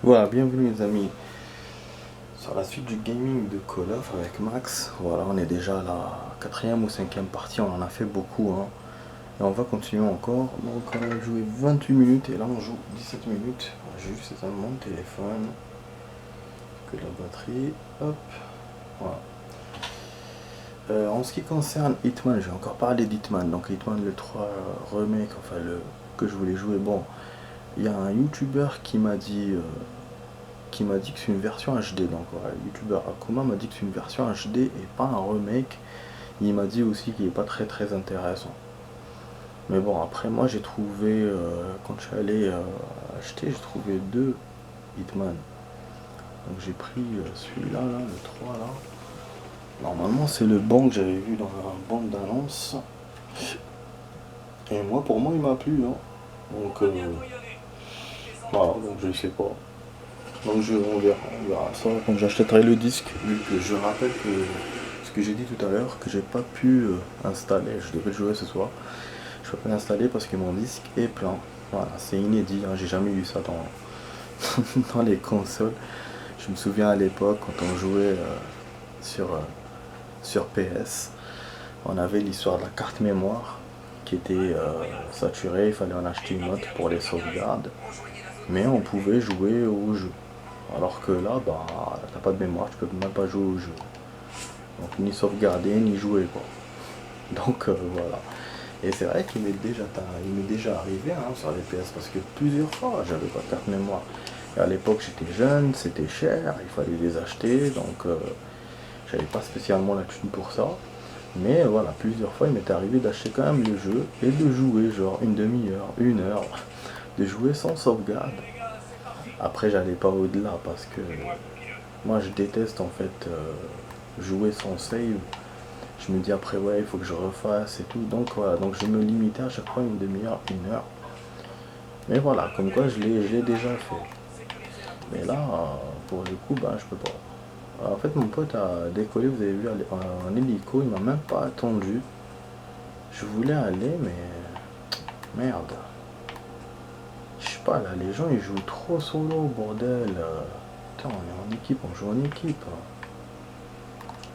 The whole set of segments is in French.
Voilà, bienvenue les amis sur la suite du gaming de Call of avec Max. Voilà, on est déjà à la quatrième ou cinquième partie, on en a fait beaucoup, hein. Et on va continuer encore. Donc on a joué 28 minutes et là on joue 17 minutes. J'ai juste éteindre mon téléphone, que la batterie, hop, voilà. En ce qui concerne Hitman, j'ai encore parlé d'Hitman. Donc Hitman le 3 remake, enfin le que je voulais jouer. Bon, il y a un YouTuber qui m'a dit que c'est une version HD. Donc voilà, le youtubeur Akuma m'a dit que c'est une version HD et pas un remake. Il m'a dit aussi qu'il n'est pas très très intéressant. Mais bon, après moi j'ai trouvé, quand je suis allé acheter, j'ai trouvé deux Hitman. Donc j'ai pris celui-là, là, le 3 là. Normalement c'est le banc que j'avais vu dans un banc d'annonce. Et moi pour moi il m'a plu, hein. Donc voilà, donc je sais pas. Donc on verra ça quand j'achèterai le disque, vu que je rappelle que ce que j'ai dit tout à l'heure, que j'ai pas pu installer, je devais le jouer ce soir, je peux pas l'installer parce que mon disque est plein. Voilà, c'est inédit, hein, j'ai jamais eu ça dans les consoles. Je me souviens à l'époque quand on jouait sur PS, on avait l'histoire de la carte mémoire qui était saturée, il fallait en acheter une autre pour les sauvegardes, mais on pouvait jouer au jeu. Alors que là, bah, t'as pas de mémoire, tu peux même pas jouer au jeu. Donc ni sauvegarder, ni jouer quoi. Donc voilà. Et c'est vrai qu'il m'est déjà arrivé, hein, sur les PS parce que plusieurs fois j'avais pas de carte mémoire. Et à l'époque j'étais jeune, c'était cher, il fallait les acheter, donc j'avais pas spécialement la thune pour ça. Mais voilà, plusieurs fois il m'était arrivé d'acheter quand même le jeu et de jouer genre une demi-heure, une heure, de jouer sans sauvegarde. Après j'allais pas au-delà parce que moi je déteste en fait jouer sans save. Je me dis après ouais il faut que je refasse et tout. Donc voilà, donc je me limitais à chaque fois une demi-heure, une heure. Mais voilà, comme quoi je l'ai déjà fait. Mais là, pour le coup, bah je peux pas. En fait mon pote a décollé, vous avez vu, en hélico, il m'a même pas attendu. Je voulais aller mais merde. Je sais pas là, les gens ils jouent trop solo, bordel. Putain, on est en équipe, on joue en équipe.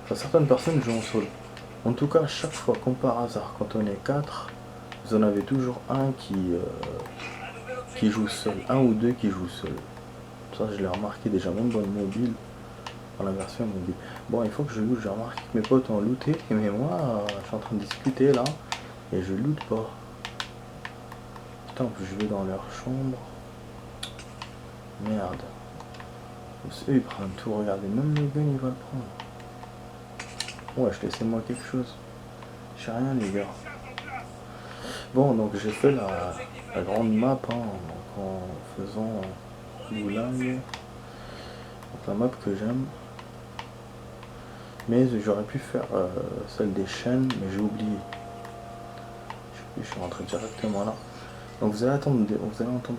Enfin, certaines personnes jouent en solo. En tout cas, chaque fois, comme par hasard, quand on est 4, vous en avez toujours un qui joue seul, un ou deux qui jouent seul. Ça, je l'ai remarqué déjà, même dans le mobile, dans la version mobile. Bon, il faut que je loot, j'ai remarqué que mes potes ont looté, mais moi, je suis en train de discuter là, et je loot pas. Putain, en plus, je vais dans leur chambre. Merde. Eux, ils prennent tout, regardez, même le gun, il va le prendre. Ouais, je laissez-moi quelque chose. J'ai rien, les gars. Bon, donc j'ai fait la grande map, hein, donc en faisant Goulag, donc la map que j'aime. Mais j'aurais pu faire celle des chaînes, mais j'ai oublié. Je suis rentré directement là. Donc vous allez entendre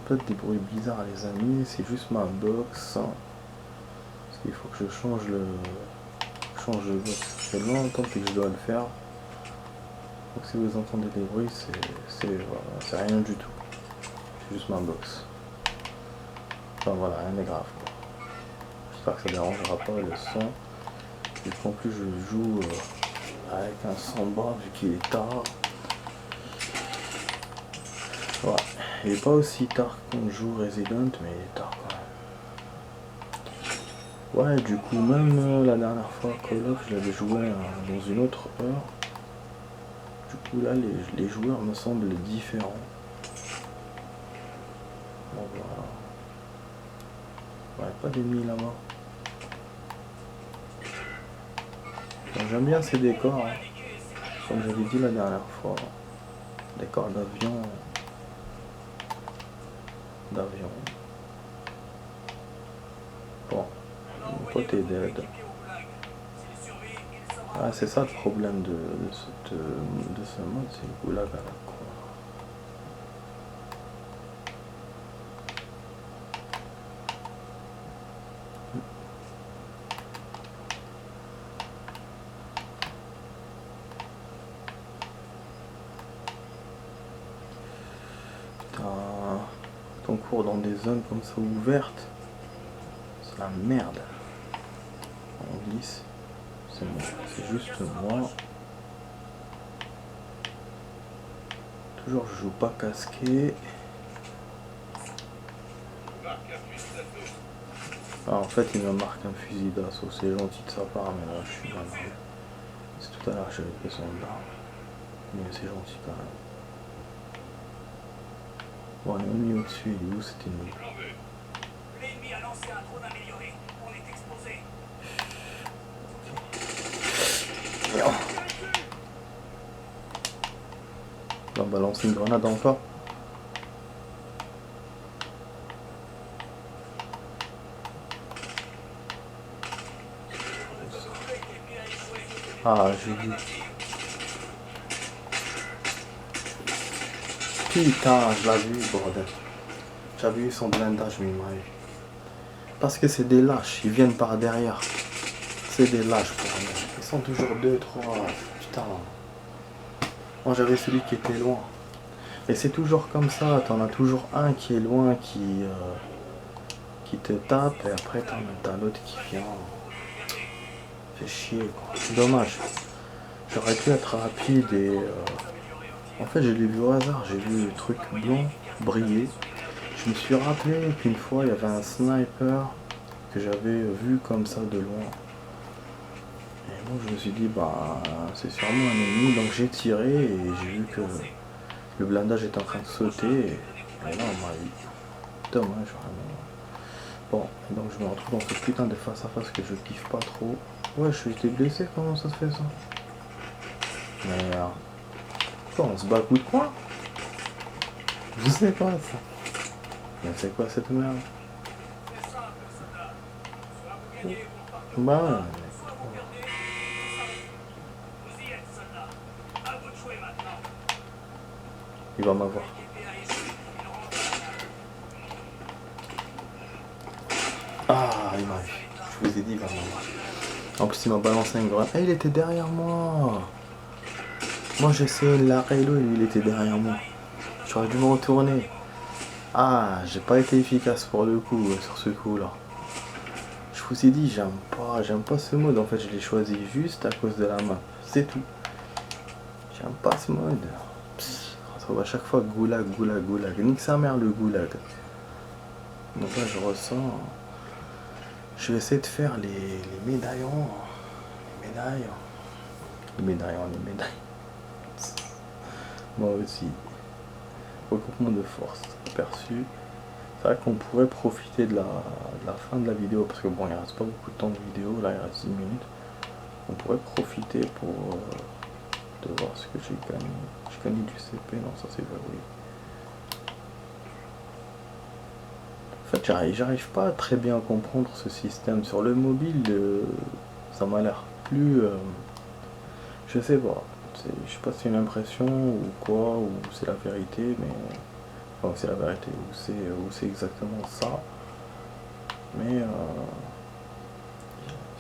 peut-être des bruits bizarres les amis, c'est juste ma box, hein, parce qu'il faut que je change de box. Ça fait longtemps que je dois le faire. Donc si vous entendez des bruits, c'est rien du tout. C'est juste ma box. Enfin voilà, rien n'est grave quoi. J'espère que ça dérangera pas le son. Et qu'en plus je joue avec un son bas vu qu'il est tard. Ouais, il est pas aussi tard qu'on joue Resident, mais il est tard quand même. Ouais, du coup, même la dernière fois, Call of, je l'avais joué dans une autre heure. Du coup, là, les joueurs me semblent différents. Bon, voilà. Ouais, pas d'ennemis là-bas. Bon, j'aime bien ces décors, hein. Comme j'avais dit la dernière fois. Décors d'avion. Bon, mon pote est dead. Ah, c'est ça le problème de ce mode, c'est le goulag à la con. Putain, on court dans des zones comme ça ouvertes. La merde. On glisse. C'est bon. C'est juste moi. Toujours je joue pas casqué. Ah, en fait il me marque un fusil d'assaut. C'est gentil de sa part, mais là je suis mal. C'est tout à l'heure que j'avais fait son arme. Mais c'est gentil quand même. Bon, on est mis au-dessus. Il est où cet ennemi? L'ennemi a lancé un drone amélioré. On est exposé. On va balancer une grenade encore. Ah, j'ai vu. Putain, je l'ai vu, bordel. J'avais eu son blindage, mais il m'a eu. Parce que c'est des lâches, ils viennent par derrière. C'est des lâches pour moi. Ils sont toujours 2, 3. Putain. Moi j'avais celui qui était loin. Et c'est toujours comme ça, t'en as toujours un qui est loin, qui te tape, et après t'as l'autre qui vient. Fait chier quoi. Dommage. J'aurais pu être rapide et... En fait je l'ai vu au hasard, j'ai vu le truc blanc briller. Je me suis rappelé qu'une fois il y avait un sniper que j'avais vu comme ça de loin. Et moi je me suis dit bah c'est sûrement un ennemi, donc j'ai tiré et j'ai vu que le blindage était en train de sauter et là on m'a eu. Dommage vraiment. Bon, et donc je me retrouve dans ce putain de face à face que je kiffe pas trop. Ouais, je suis été blessé, comment ça se fait ça? Merde. Quoi, on se bat à coups de poing? Je sais pas ça. Mais c'est quoi cette merde? Bah ouais. Il va m'avoir. Ah, il m'a vu. Je vous ai dit, il va m'avoir. En plus, il m'a balancé une grenade. Ah, il était derrière moi. Moi, j'essayais de l'arrêter et lui, il était derrière moi. J'aurais dû me retourner. Ah, j'ai pas été efficace pour le coup, sur ce coup-là. Je vous ai dit, j'aime pas ce mode. En fait, je l'ai choisi juste à cause de la map. C'est tout. J'aime pas ce mode. Psst, on retrouve à chaque fois goulag, goulag, goulag. Nique sa mère le goulag. Donc là, je ressens. Je vais essayer de faire les médaillons. Les médailles. Les médaillons, les médailles. Moi aussi. Regroupement de force aperçu. C'est vrai qu'on pourrait profiter de la fin de la vidéo parce que bon, il reste pas beaucoup de temps de vidéo, là il reste 10 minutes. On pourrait profiter pour de voir ce que j'ai gagné. J'ai gagné du CP, non ça c'est verrouillé. En fait j'arrive pas à très bien comprendre ce système. Sur le mobile, ça m'a l'air plus... je sais pas. Je sais pas si c'est une impression ou quoi, ou c'est la vérité, mais... Enfin, c'est la vérité, ou c'est exactement ça. Mais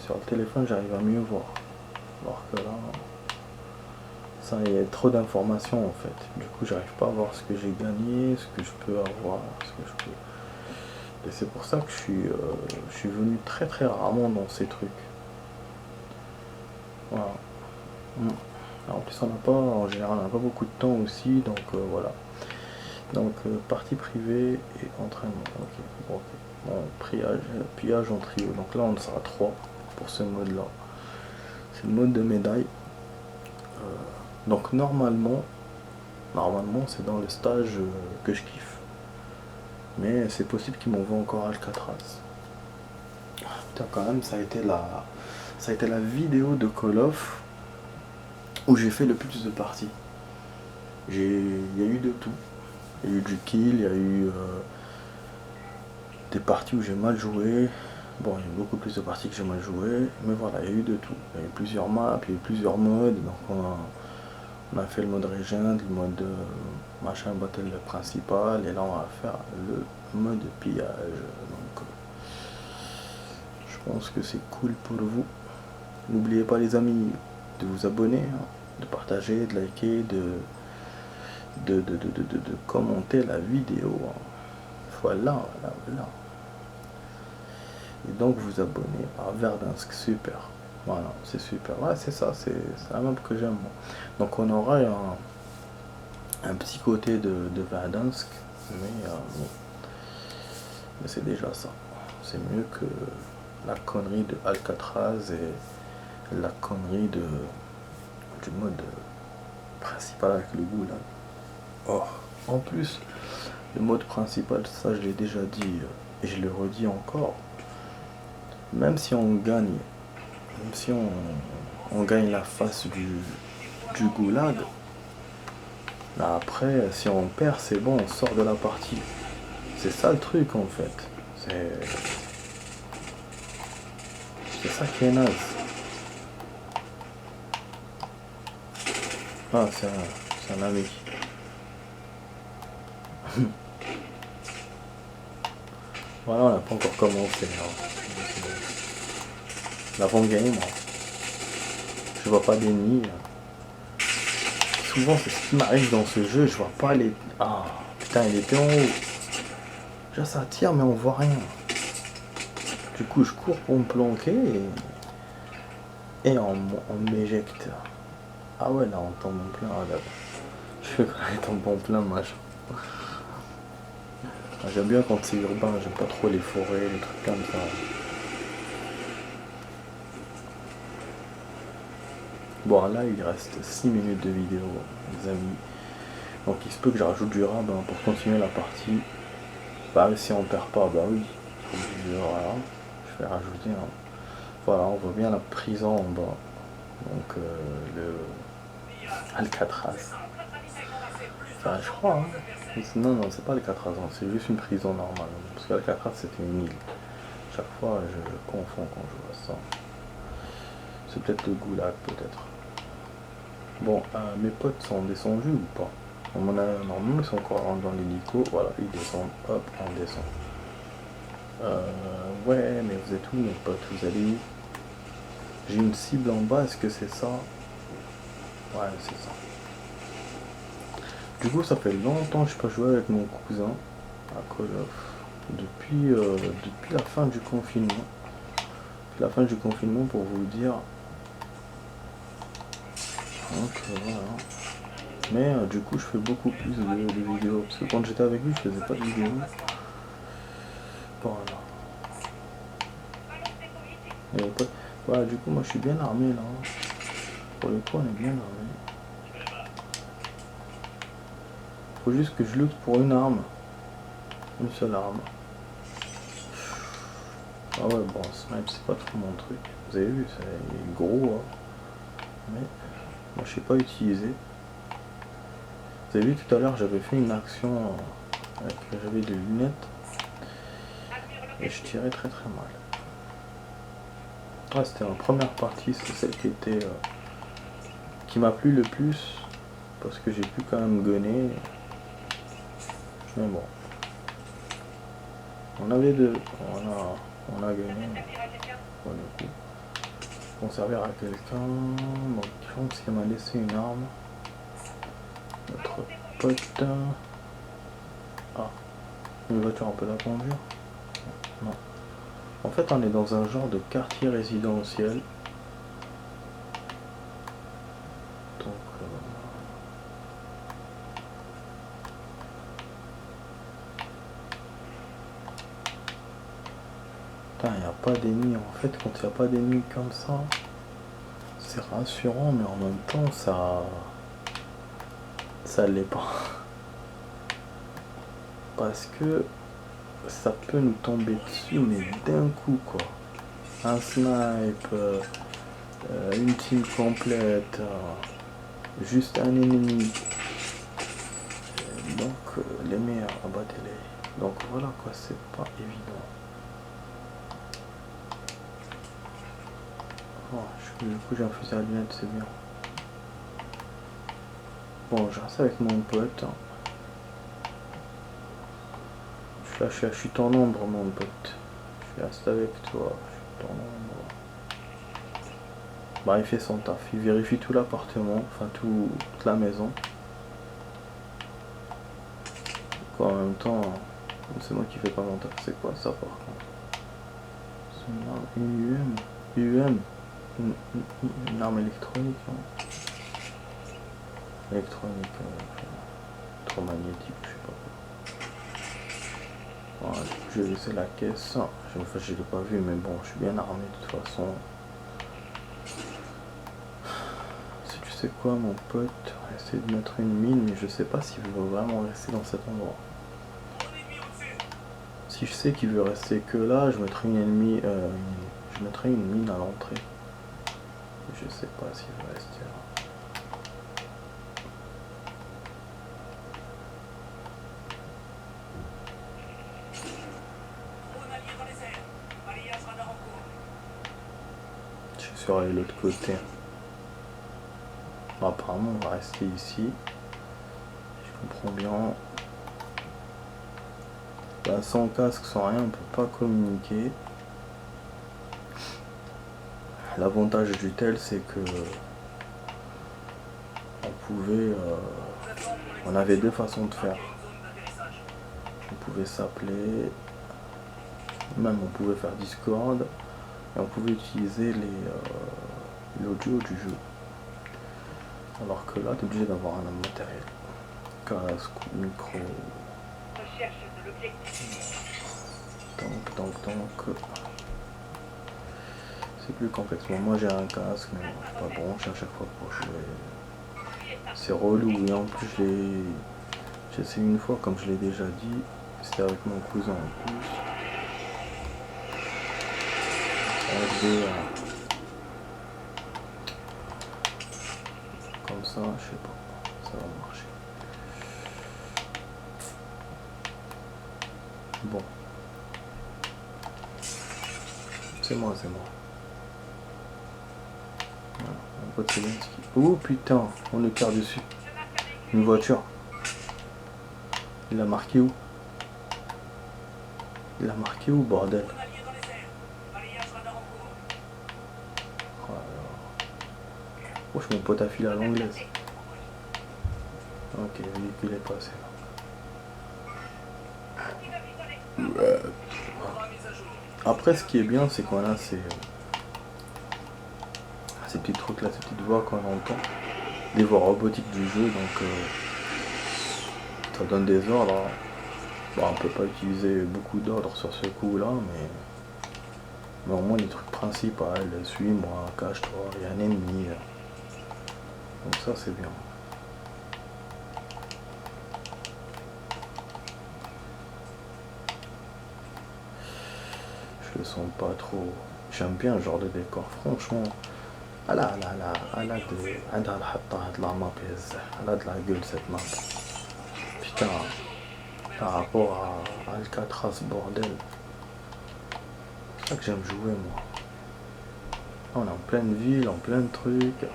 sur le téléphone, j'arrive à mieux voir. Alors que là, ça, il y a trop d'informations en fait. Du coup, j'arrive pas à voir ce que j'ai gagné, ce que je peux avoir, ce que je peux... Et c'est pour ça que je suis venu très très rarement dans ces trucs. Voilà. Alors, en plus, on n'a pas, en général, on n'a pas beaucoup de temps aussi, donc voilà. Donc, partie privée et entraînement. Ok. Bon, pillage en trio. Donc là, on sera 3 pour ce mode-là. C'est le mode de médaille. Donc normalement, c'est dans le stage que je kiffe. Mais c'est possible qu'ils m'envoient encore Alcatraz. Putain, quand même, ça a été la vidéo de Call of où j'ai fait le plus de parties. Il y a eu de tout. Il y a eu du kill, il y a eu des parties où j'ai mal joué. Bon, il y a eu beaucoup plus de parties que j'ai mal joué. Mais voilà, il y a eu de tout. Il y a eu plusieurs maps, il y a eu plusieurs modes. Donc on a fait le mode régent, le mode machin battle principal. Et là, on va faire le mode pillage. Donc, je pense que c'est cool pour vous. N'oubliez pas, les amis, de vous abonner, hein, de partager, de liker, de commenter la vidéo. Voilà. Et donc vous abonner à Verdansk, super. Voilà, c'est super. Ouais, c'est ça, c'est la map que j'aime. Moi. Donc on aura un petit côté de Verdansk, bon, mais c'est déjà ça. C'est mieux que la connerie de Alcatraz et la connerie du mode principal avec le goulag. Oh. En plus, le mode principal, ça je l'ai déjà dit et je le redis encore, même si on gagne, même si on gagne la face du goulag, là après, si on perd, c'est bon, on sort de la partie. C'est ça le truc en fait. C'est ça qui est naze. Ah, c'est un ami. Voilà, on n'a pas encore commencé. L'avant-game, je vois pas d'ennemis. Souvent, c'est ce qui m'arrive dans ce jeu, je vois pas les... Ah, putain, il était en haut. Déjà, ça tire, mais on voit rien. Du coup, je cours pour me planquer et on m'éjecte. Ah ouais, là, on tombe en plein. Ah, là. Je fais quand il tombe en plein, machin. J'aime bien quand c'est urbain, j'aime pas trop les forêts, les trucs comme ça. Bon, là, il reste 6 minutes de vidéo, les amis. Donc, il se peut que je rajoute du rab pour continuer la partie. Bah, si on perd pas, bah oui. Voilà, je vais rajouter. Voilà, on voit bien la prison en bas. Donc, le Alcatraz. Enfin, je crois, hein. Non, c'est pas Alcatraz, c'est juste une prison normale. Parce qu'Alcatraz, c'était une île. Chaque fois, je confonds quand je vois ça. C'est peut-être le goulag, peut-être. Bon, mes potes sont descendus ou pas? Normalement, ils sont encore dans l'hélico. Voilà, ils descendent. Hop, on descend. Ouais, mais vous êtes où, mes potes? Vous allez où? J'ai une cible en bas, est-ce que c'est ça? Ouais, c'est ça. Du coup, ça fait longtemps que je n'ai pas joué avec mon cousin à Call of. Depuis la fin du confinement. La fin du confinement, pour vous le dire. Donc, voilà. Mais du coup, je fais beaucoup plus de vidéos. Parce que quand j'étais avec lui, je faisais pas de vidéos. Voilà. Et voilà, du coup, moi, je suis bien armé là. Pour le coup, on est bien armé. Faut juste que je lutte pour une arme. Une seule arme. Ah ouais, bon, snipe, c'est pas trop mon truc. Vous avez vu, c'est gros. Hein. Mais moi, je sais pas utiliser. Vous avez vu tout à l'heure, j'avais fait une action avec j'avais des lunettes. Et je tirais très très mal. Ouais, c'était en première partie, c'est celle qui m'a plu le plus. Parce que j'ai pu quand même gunner. Mais bon. On avait deux. On a gagné. Voilà, du coup. Pour servir à quelqu'un. Donc je pense qu'il m'a laissé une arme. Notre pote. Ah. Une voiture, on peut la conduire? Non. En fait, on est dans un genre de quartier résidentiel. Donc... il n'y a pas d'ennemis. En fait, quand il n'y a pas d'ennemis comme ça, c'est rassurant, mais en même temps, ça l'est pas. Parce que ça peut nous tomber dessus, mais d'un coup, quoi. Un snipe, une team complète, juste un ennemi. Donc, les meilleurs, abattez-les. Donc voilà, quoi, c'est pas évident. Oh, du coup, j'ai un fusil à lunettes, c'est bien. Bon, je reste avec mon pote. Je suis ton ombre, mon pote. Je reste avec toi. Je suis ton ombre. Bah, il fait son taf. Il vérifie tout l'appartement, enfin toute la maison. Quoi, en même temps, c'est moi qui fais pas mon taf. C'est quoi ça, par contre? Une UM. Une arme électronique. Non, électronique. Électromagnétique, je sais pas quoi. Voilà, je vais laisser la caisse. Enfin, je l'ai pas vu, mais bon, je suis bien armé de toute façon. Si tu sais quoi, mon pote, essayer de mettre une mine, mais je sais pas s'il veut vraiment rester dans cet endroit. Si je sais qu'il veut rester que là, je mettrai une ennemie, je mettrai une mine à l'entrée. Je sais pas s'il veut rester là. Je suis sur l'autre côté. Bon, apparemment, on va rester ici. Je comprends bien. Bah, sans casque, sans rien, on peut pas communiquer. L'avantage du tel, c'est que on avait deux façons de faire. On pouvait s'appeler, même on pouvait faire Discord, et on pouvait utiliser l'audio du jeu. Alors que là, tu es obligé d'avoir un matériel. Casque, micro. Donc. C'est plus complexe. Bon, moi j'ai un casque, mais bon, c'est pas bon, à chaque fois pour jouer. C'est relou, et en plus j'ai essayé une fois, comme je l'ai déjà dit, c'était avec mon cousin en plus. Comme ça, je sais pas, ça va marcher. Bon. C'est moi. Voilà, mon pote Zelensky. Oh putain, on est par-dessus. Une voiture. Il a marqué où? Bordel? Oh, mon pote a filé à l'anglaise. Ok, le véhicule est passé là. Après, ce qui est bien, c'est qu'on a ces petits trucs là, ces petites voix qu'on entend. Des voix robotiques du jeu, donc ça donne des ordres. Bon, on peut pas utiliser beaucoup d'ordres sur ce coup là, mais au moins les trucs principaux, suis-moi, cache-toi, il y a un ennemi. Donc ça c'est bien. Je le sens pas trop. J'aime bien le genre de décor, franchement. Elle a de la gueule cette map. Putain, par rapport à Alcatraz, bordel. C'est ça que j'aime jouer moi. On est en pleine ville, en plein truc.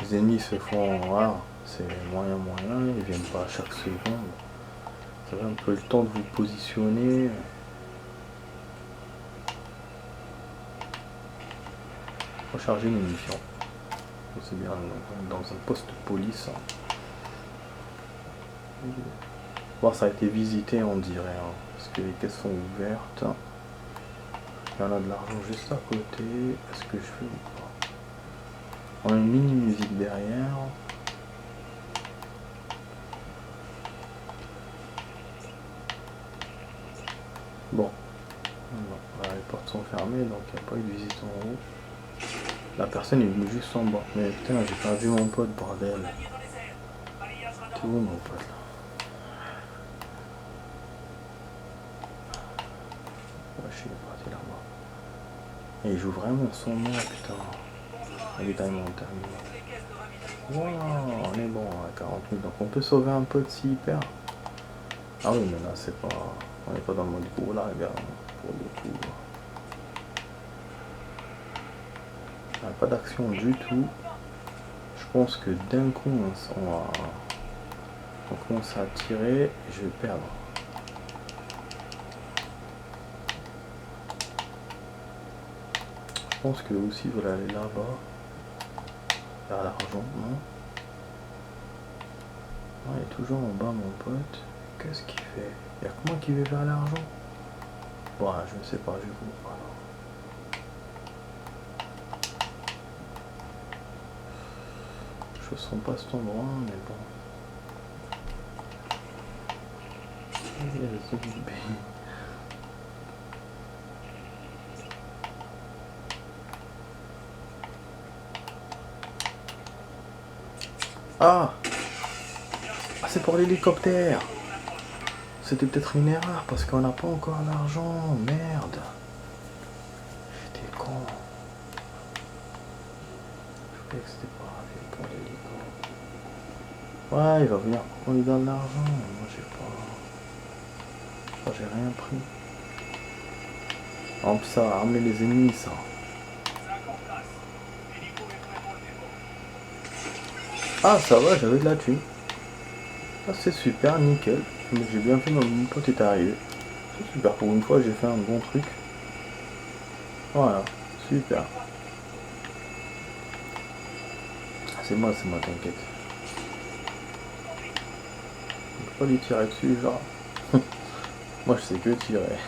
Les ennemis se font rares, c'est moyen, ils viennent pas à chaque seconde. Vous avez un peu le temps de vous positionner. Recharger une munitions. C'est bien dans un poste de police. Bon, ça a été visité on dirait, parce que les caisses sont ouvertes. Il y en a de l'argent juste à côté. Est-ce que je fais ou pas? On a une mini musique derrière. Bon. Les portes sont fermées, donc il n'y a pas eu de visite en haut. La personne est venue juste en bas. Mais putain, j'ai pas vu mon pote, bordel. Tout mon pote là. Ouais, je suis parti là-bas. Et il joue vraiment son nom, putain. Ravitaillement terminé. Wow, on est bon à 40 000. Donc on peut sauver un pote s'il perd. Ah oui, mais là c'est pas. On n'est pas dans le mode gros là, regarde. Pour le coup. Il n'y a pas d'action du tout. Je pense que d'un coup on commence à tirer et je vais perdre. Je pense que aussi vous allez aller là-bas. Vers l'argent, non? Il est toujours en bas mon pote. Qu'est-ce qu'il fait? Il y a que moi qui vais vers l'argent. Bon, je ne sais pas, je vous voilà. Je sens pas cet endroit, mais bon. Ah, c'est pour l'hélicoptère. C'était peut-être une erreur parce qu'on n'a pas encore l'argent. Merde. J'étais con. Je croyais que c'était pas pour l'hélico. Ouais, il va venir pour qu'on lui donne l'argent. Moi, j'ai rien pris. En plus, ça va ramener les ennemis, ça. Ah, ça va, j'avais de la thune. Ah, c'est super, nickel. J'ai bien fait, mon pote est arrivé. C'est super, pour une fois, j'ai fait un bon truc. Voilà, super. Ah, c'est moi, t'inquiète. Je peux pas lui tirer dessus, genre. Moi, je sais que tirer.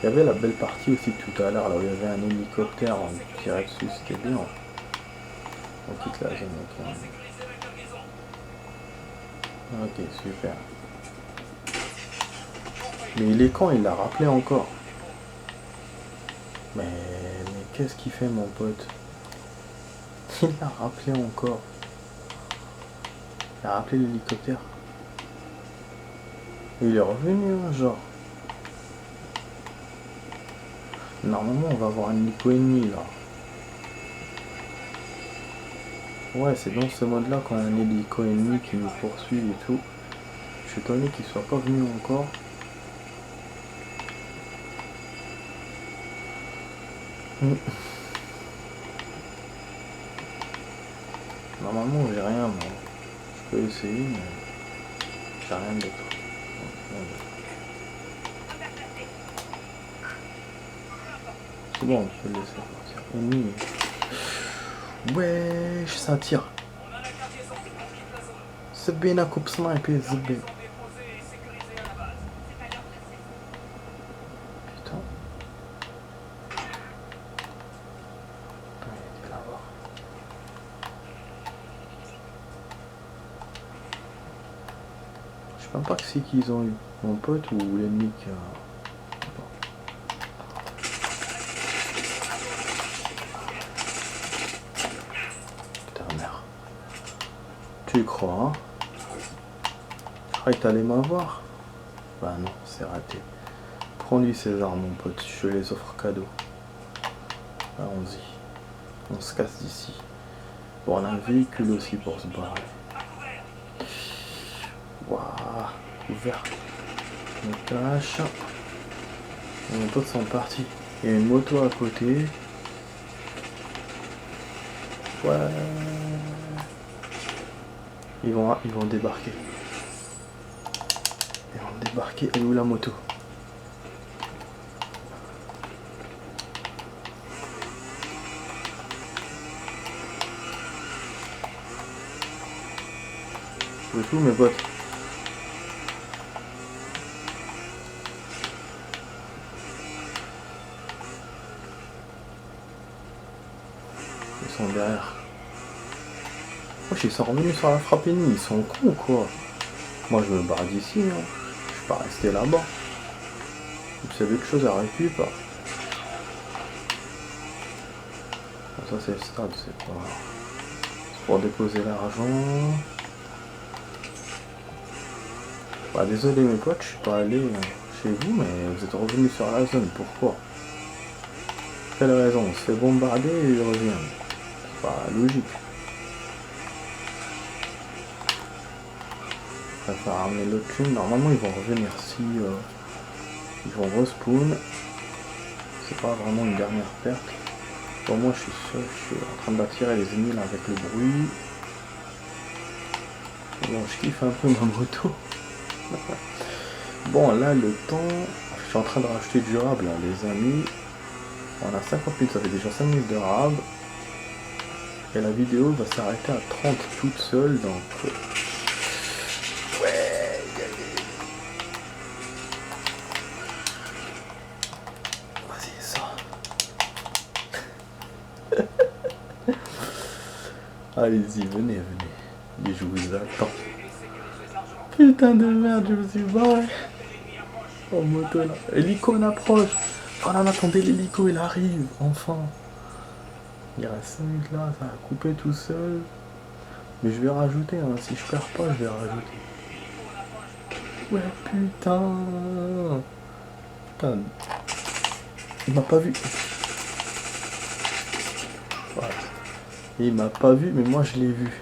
Il y avait la belle partie aussi tout à l'heure, là où il y avait un hélicoptère, on tirait dessus, c'était bien. On quitte la zone, ok. Ok, super. Mais il est quand il l'a rappelé encore. Mais qu'est-ce qu'il fait mon pote? Il l'a rappelé encore. Il a rappelé l'hélicoptère. Il est revenu, hein, genre. Normalement, on va avoir un hélico ennemi, là. Ouais, c'est dans ce mode-là qu'on a un hélico ennemi qui nous poursuit et tout. Je suis étonné qu'il soit pas venu encore. Normalement, j'ai rien, moi. Je peux essayer, mais j'ai rien d'autre. C'est bon, on peut le laisser partir. Ennemi. Wesh, ça tire. C'est bien à coupe sniper, c'est bien. Putain. Il était là-bas. Je sais même pas que c'est qu'ils ont eu. Mon pote ou l'ennemi qui a... Putain, merde. Tu crois, hein? Je croyais que t'allais m'avoir. Bah non, c'est raté. Prends-lui ses armes, mon pote. Je les offre cadeau. Allons-y. On se casse d'ici. Bon, on a un véhicule aussi pour se barrer. Waouh, ouvert. On cache. Mes potes sont partis. Il y a une moto à côté. Ouais. Ils vont débarquer. Ils vont débarquer. Elle est où la moto? Je fous mes potes. Ils sont derrière. Wesh, ils sont revenus sur la frappe ennemie. Ils sont cons quoi. Moi je me barre d'ici. Hein. Je suis pas resté là-bas. Vous savez quelque chose à récupérer. Ça c'est le stade, c'est pas... C'est pour déposer l'argent. Bah désolé mes potes, je suis pas allé chez vous, mais vous êtes revenus sur la zone, pourquoi? Quelle raison? On se fait bombarder et ils reviennent. C'est pas logique. Je préfère ramener l'autre thune. Normalement ils vont revenir si ils vont respawn. C'est pas vraiment une dernière perte. Pour moi je suis seul, je suis en train d'attirer les ennemis là avec le bruit. Bon, je kiffe un peu ma moto. Bon là le temps, je suis en train de racheter du rab là les amis. On a 50 minutes, ça fait déjà 5 minutes de rab. Et la vidéo va s'arrêter à 30 toute seule donc... Ouais, Allez-y, venez, venez. Et je vous attends. Putain de merde, je me suis barré. En moto là. Hélico, on approche. Oh là là, attendez, l'hélico, il arrive. Enfin. Il reste 5 minutes là, ça va couper tout seul. Mais je vais rajouter, hein. Si je perds pas, je vais rajouter. Ouais, putain. Putain. Il m'a pas vu. Voilà. Il m'a pas vu, mais moi je l'ai vu.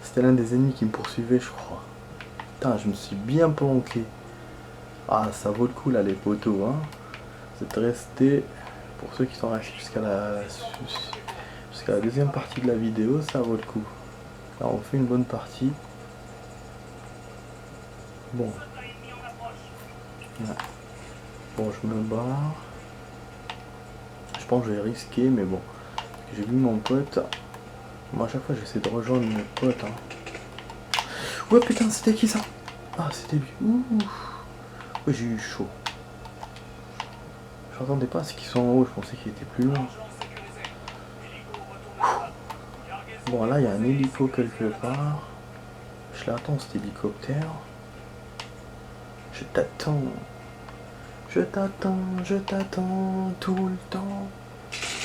C'était l'un des ennemis qui me poursuivait, je crois. Putain, je me suis bien planqué. Ah, ça vaut le coup là, les poteaux, hein. Vous êtes restés, pour ceux qui sont restés jusqu'à la deuxième partie de la vidéo, ça vaut le coup. Là, on fait une bonne partie. Bon. Ouais. Bon, je me barre. Je pense que je vais risquer, mais bon. J'ai vu mon pote. Moi, à chaque fois, j'essaie de rejoindre mes potes. Hein. Ouais, putain, c'était qui ça? Ah, c'était lui. Ouh. Ouais, j'ai eu chaud. Je n'entendais pas ce qu'ils sont en haut, je pensais qu'il était plus loin. Bon, là, il y a un hélico quelque part. Je l'attends, cet hélicoptère. Je t'attends. Je t'attends tout le temps.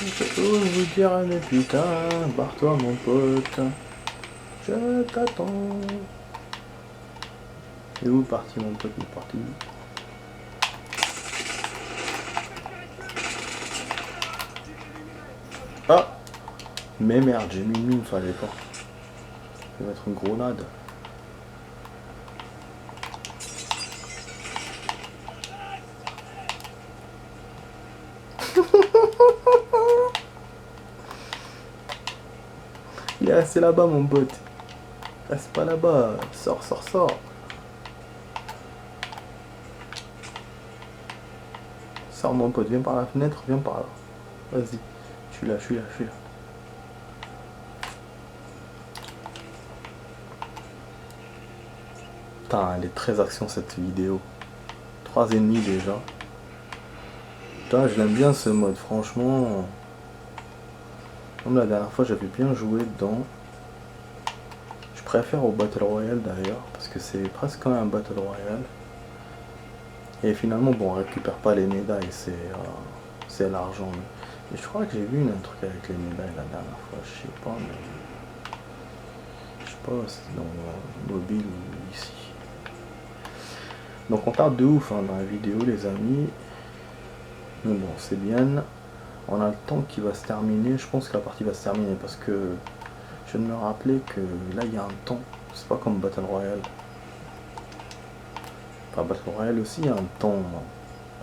Je peux vous dire, mais putain, barre-toi mon pote. Je t'attends. Et où est parti mon pote? Il est parti où? Ah! Mais merde, j'ai mis une mine, fallait pas. Je vais mettre une grenade. Il est resté là-bas mon pote. Reste pas là-bas. Sors, sors, sors. Sors mon pote, viens par la fenêtre, viens par là. Vas-y. Je suis là, je suis là, je suis là. Putain, elle est très action cette vidéo. 3 ennemis déjà. Putain, je l'aime bien ce mode, franchement. Comme la dernière fois, j'avais bien joué dedans. Je préfère au Battle Royale d'ailleurs, parce que c'est presque un Battle Royale. Et finalement, bon, on récupère pas les médailles, c'est l'argent. Mais je crois que j'ai vu un truc avec les médailles la dernière fois, je sais pas, mais... Je sais pas, c'était dans le mobile ou ici. Donc on tarde de ouf hein, dans la vidéo les amis. Mais bon, c'est bien. On a le temps qui va se terminer. Je pense que la partie va se terminer parce que je viens de me rappeler que là il y a un temps. C'est pas comme Battle Royale. Enfin Battle Royale aussi il y a un temps.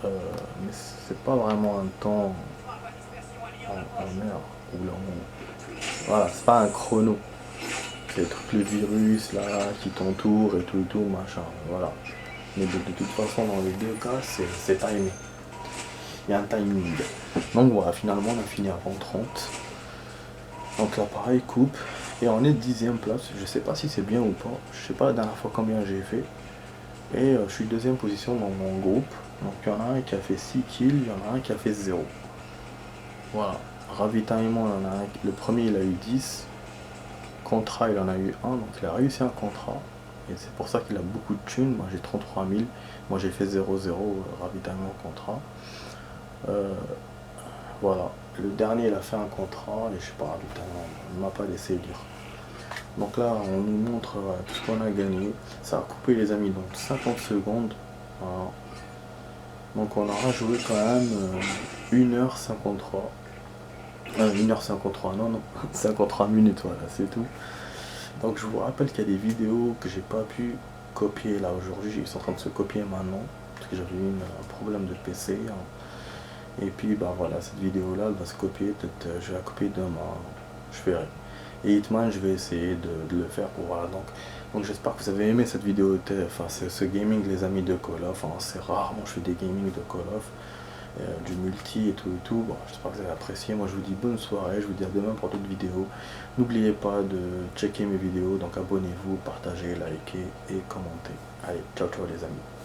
Mais c'est pas vraiment un temps en heure. Ou là, voilà, c'est pas un chrono. C'est le truc, le virus là qui t'entoure et tout, machin. Voilà. Mais de toute façon dans les deux cas c'est timé. Il y a un timing. Donc voilà, finalement on a fini avant 30. Donc là pareil, coupe. Et on est 10ème place. Je sais pas si c'est bien ou pas. Je sais pas la dernière fois combien j'ai fait. Et je suis 2ème position dans mon groupe. Donc il y en a un qui a fait 6 kills, il y en a un qui a fait 0. Voilà. Ravitaillement, il y en a un. Le premier il a eu 10. Contrat il en a eu 1. Donc il a réussi un contrat. Et c'est pour ça qu'il a beaucoup de thunes. Moi j'ai 33 000. Moi j'ai fait 0-0 ravitaillement contrat. Voilà, le dernier il a fait un contrat et je sais pas, il m'a pas laissé lire. Donc là on nous montre tout ce qu'on a gagné. Ça a coupé les amis donc 50 secondes. Voilà. Donc on aura joué quand même 1h53. 1h53, non, 53 minutes, voilà, c'est tout. Donc je vous rappelle qu'il y a des vidéos que j'ai pas pu copier là aujourd'hui, ils sont en train de se copier maintenant, parce que j'avais eu un problème de PC. Hein. Et puis bah voilà, cette vidéo là elle va se copier, peut-être je vais la copier demain, je verrai. Et Hitman je vais essayer de le faire pour voilà. Donc j'espère que vous avez aimé cette vidéo, enfin ce gaming les amis de Call of, hein, c'est rarement je fais des gaming de Call of, du multi et tout, bon, j'espère que vous avez apprécié, moi je vous dis bonne soirée, je vous dis à demain pour d'autres vidéos, n'oubliez pas de checker mes vidéos, donc abonnez-vous, partagez, likez et commentez. Allez, ciao ciao les amis.